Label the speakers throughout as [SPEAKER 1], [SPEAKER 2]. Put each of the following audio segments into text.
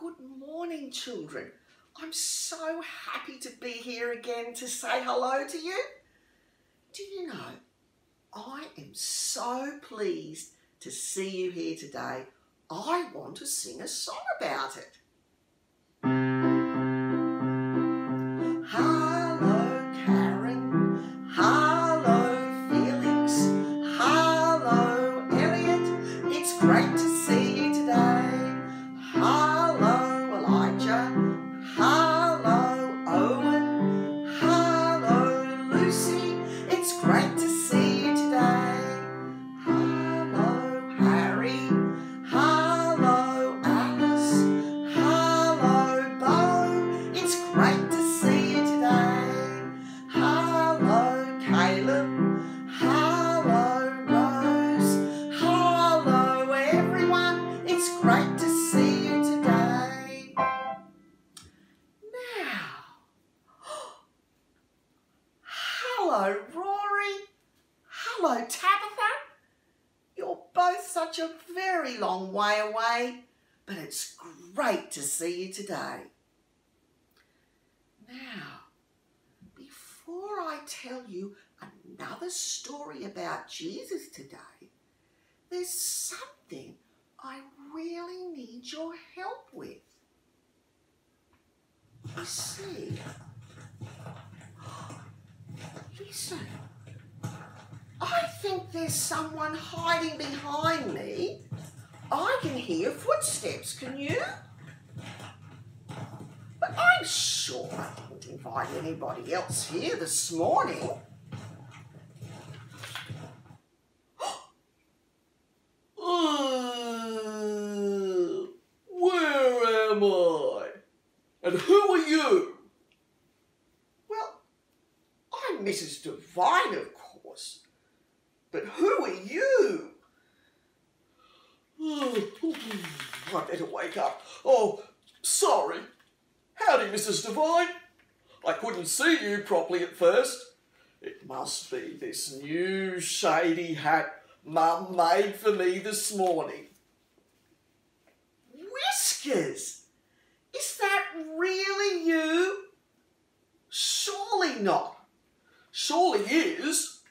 [SPEAKER 1] Good morning, children. I'm so happy to be here again to say hello to you. Do you know, I am so pleased to see you here today. I want to sing a song about it. Hello, Karen. Hello, Felix. Hello, Elliot. It's great to see you today. Hello, Elijah. Hello, Owen. Hello, Lucy. It's great to see you today. Hello, Harry. Hello, Alice. Hello, Bo. It's great to see you today. Hello, Caleb. Hello, Rose. Hello, everyone. It's great to see you today. Now, hello, Rory. Hello, Tabitha. You're both such a very long way away, but it's great to see you today. Now, before I tell you another story about Jesus today, there's something I really need your help with. You see, listen, I think there's someone hiding behind me. I can hear footsteps, can you? But I'm sure I didn't invite anybody else here this morning.
[SPEAKER 2] Where am I? And who are you?
[SPEAKER 1] Well, I'm Mrs. Devine, of course. But who are you?
[SPEAKER 2] I better wake up. Oh, sorry. Howdy, Mrs. Devine. I couldn't see you properly at first. It must be this new shady hat Mum made for me this morning.
[SPEAKER 1] Whiskers! Is that really you? Surely not.
[SPEAKER 2] Surely is.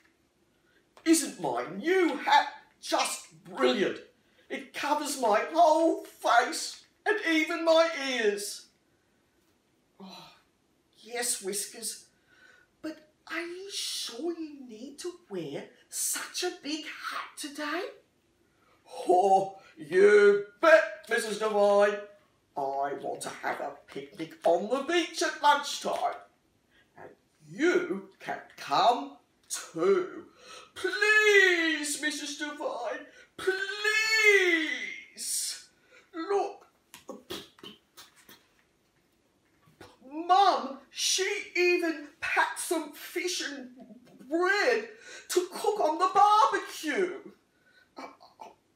[SPEAKER 2] Isn't my new hat just brilliant? It covers my whole face and even my ears.
[SPEAKER 1] Oh, yes, Whiskers. But are you sure you need to wear such a big hat today?
[SPEAKER 2] Oh, you bet, Mrs. Devine. I want to have a picnic on the beach at lunchtime. And you can come too. Please, Mrs. Devine, please. Look. Mum, she even packed some fish and bread to cook on the barbecue.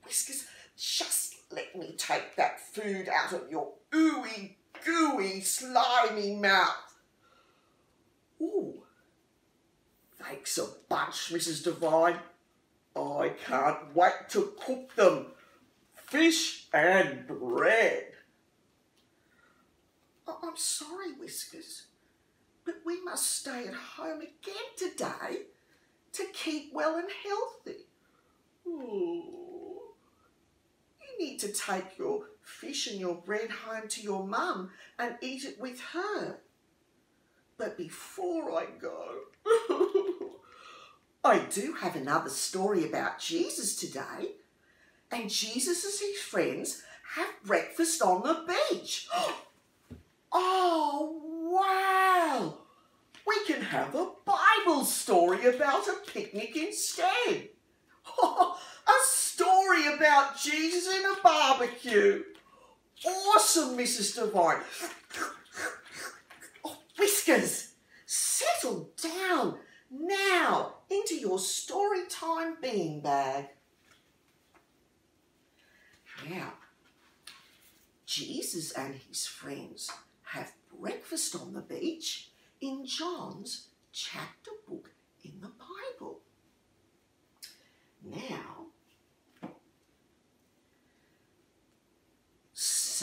[SPEAKER 1] Whiskers, just let me take that food out of your ooey, gooey, slimy mouth. Ooh, thanks a bunch, Mrs. Devine. I can't wait to cook them. Fish and bread. I'm sorry, Whiskers, but we must stay at home again today to keep well and healthy.
[SPEAKER 2] Oh.
[SPEAKER 1] You need to take your fish and your bread home to your mum and eat it with her. But before I go, I do have another story about Jesus today. And Jesus and his friends have breakfast on the beach. Oh, wow! We can have a Bible story about a picnic instead. A story about Jesus and a barbecue. Awesome, Mrs. Devine. Oh, Whiskers, settle down now into your story time beanbag. Now, Jesus and his friends have breakfast on the beach in John's chapter book in the Bible. Now,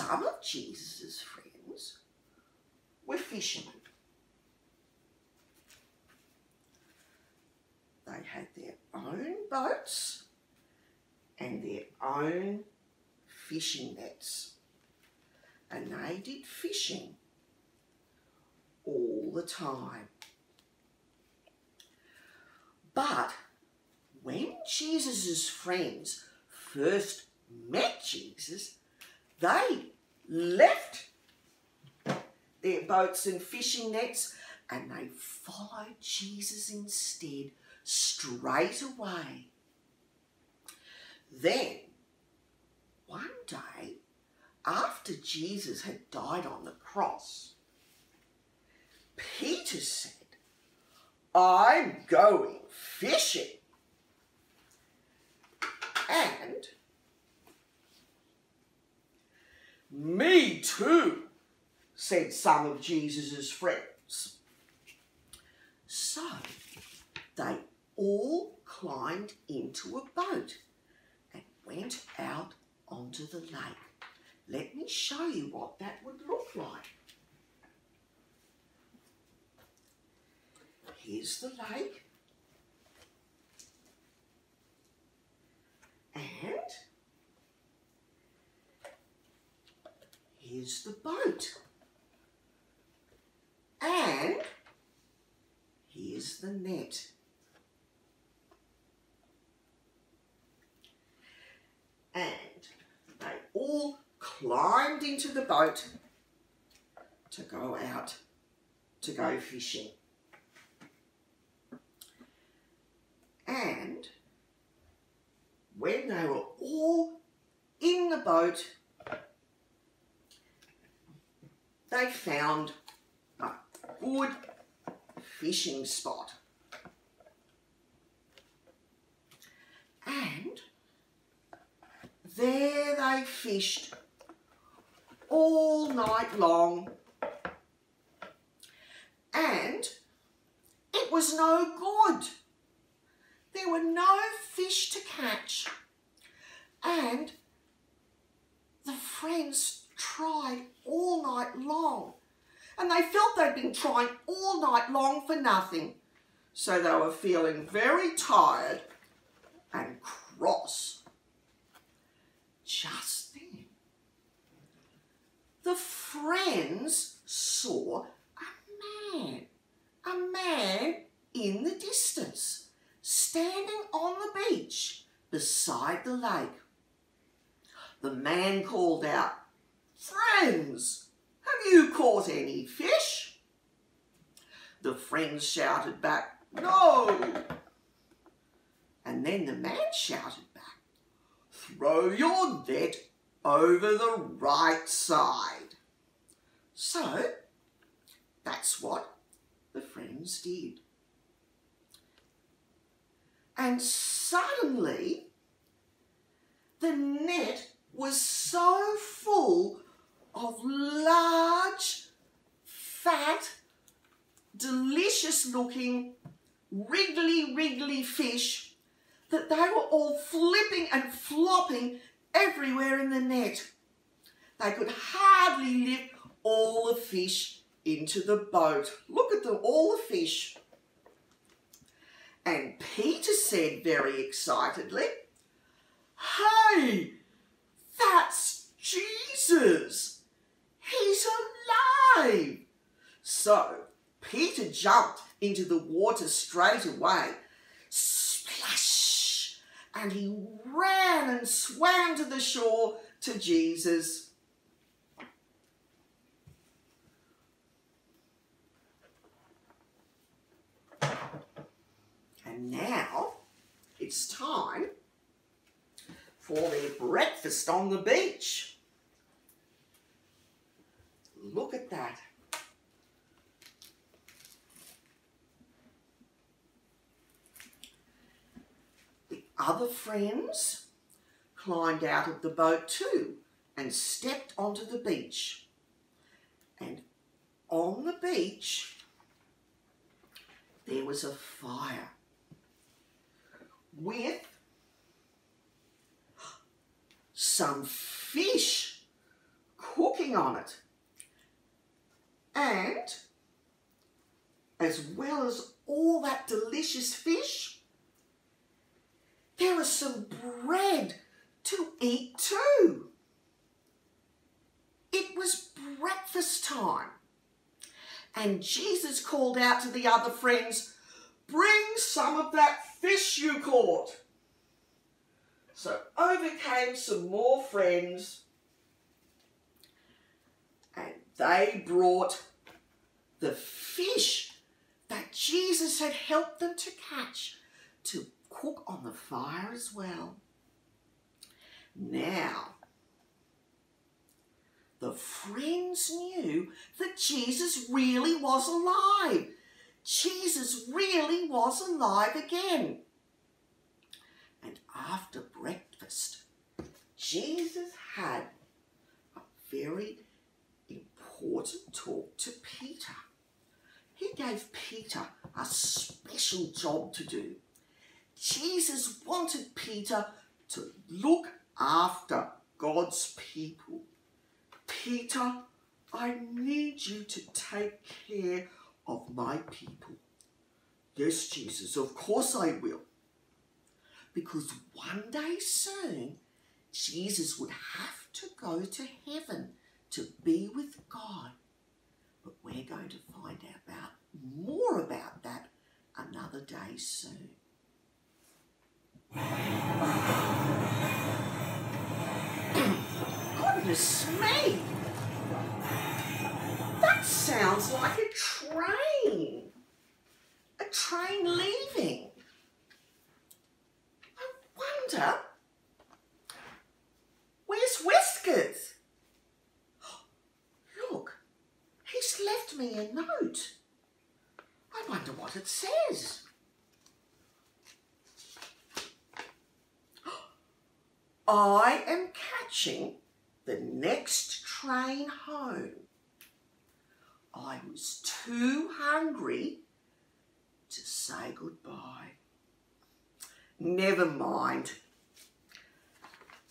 [SPEAKER 1] some of Jesus' friends were fishermen. They had their own boats and their own fishing nets, and they did fishing all the time. But when Jesus' friends first met Jesus, they left their boats and fishing nets and they followed Jesus instead straight away. Then, one day, after Jesus had died on the cross, Peter said, "I'm going fishing." And "Me too," said some of Jesus' friends. So they all climbed into a boat and went out onto the lake. Let me show you what that would look like. Here's the lake. And here's the boat. And here's the net. And they all climbed into the boat to go out to go fishing. And when they were all in the boat, they found a good fishing spot. And there they fished all night long. And it was no good. There were no fish to catch. And the friends tried all night long. And they felt they'd been trying all night long for nothing. So they were feeling very tired and cross. Just then, the friends saw a man in the distance, standing on the beach beside the lake. The man called out, "Friends, have you caught any fish?" The friends shouted back, "No." And then the man shouted back, "Throw your net over the right side." So that's what the friends did. And suddenly, the net was so full of large, fat, delicious-looking, wriggly fish that they were all flipping and flopping everywhere in the net. They could hardly lift all the fish into the boat. Look at them, all the fish. And Peter said very excitedly, "Hey, that's Jesus. He's alive." So Peter jumped into the water straight away. Splash! And he ran and swam to the shore to Jesus. And now it's time for their breakfast on the beach. Look at that. The other friends climbed out of the boat too and stepped onto the beach. And on the beach, there was a fire with some fish working on it. And as well as all that delicious fish, there was some bread to eat too. It was breakfast time. And Jesus called out to the other friends, "Bring some of that fish you caught." So over came some more friends, and they brought the fish that Jesus had helped them to catch to cook on the fire as well. Now, the friends knew that Jesus really was alive. Jesus really was alive again. And after breakfast, Jesus had a very important talk to Peter. He gave Peter a special job to do. Jesus wanted Peter to look after God's people. "Peter, I need you to take care of my people." "Yes, Jesus, of course I will." Because one day soon, Jesus would have to go to heaven to be with God. But we're going to find out more about that another day soon. Goodness me! That sounds like a train. A train leaving. I wonder, where's Whiskers? Look, he's left me a note. I wonder what it says. "I am catching the next train home. I was too hungry to say goodbye." Never mind.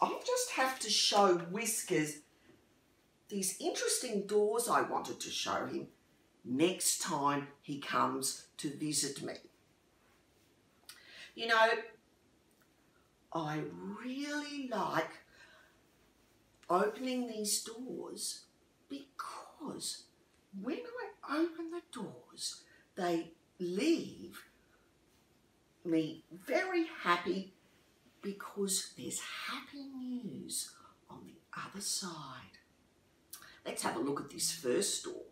[SPEAKER 1] I'll just have to show Whiskers these interesting doors I wanted to show him next time he comes to visit me. You know, I really like opening these doors because when I open the doors, they leave me very happy because there's happy news on the other side. Let's have a look at this first door.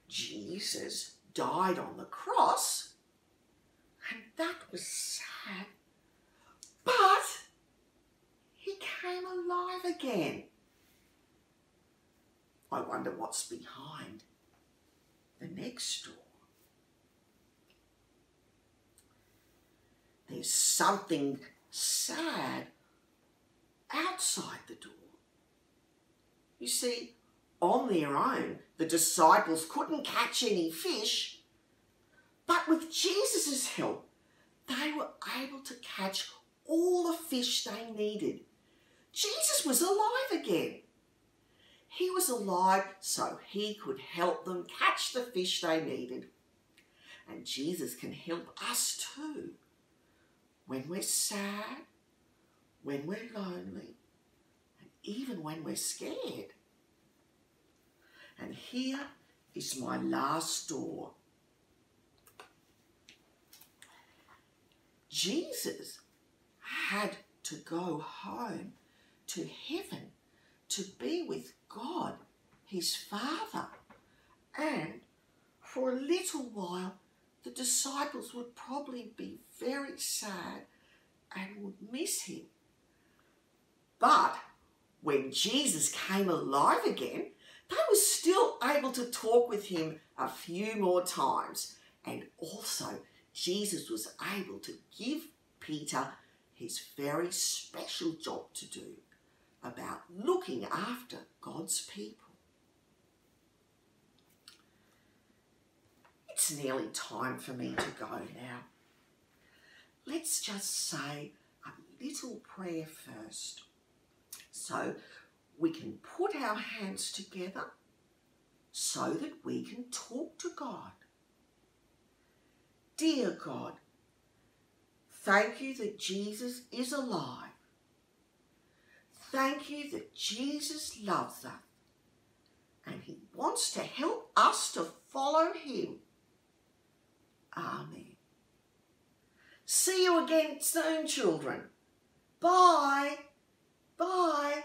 [SPEAKER 1] Jesus died on the cross, and that was sad, but he came alive again. I wonder what's behind the next door. There's something sad outside the door. You see, on their own, the disciples couldn't catch any fish, but with Jesus' help, they were able to catch all the fish they needed. Jesus was alive again. He was alive so he could help them catch the fish they needed. And Jesus can help us too. When we're sad, when we're lonely, and even when we're scared. And here is my last door. Jesus had to go home to heaven to be with God, his Father. And for a little while, the disciples would probably be very sad and would miss him. But when Jesus came alive again, they were still able to talk with him a few more times. And also, Jesus was able to give Peter his very special job to do about looking after God's people. It's nearly time for me to go now. Let's just say a little prayer first. So we can put our hands together so that we can talk to God. Dear God, thank you that Jesus is alive. Thank you that Jesus loves us and he wants to help us to follow him. Amen. See you again soon, children. Bye. Bye.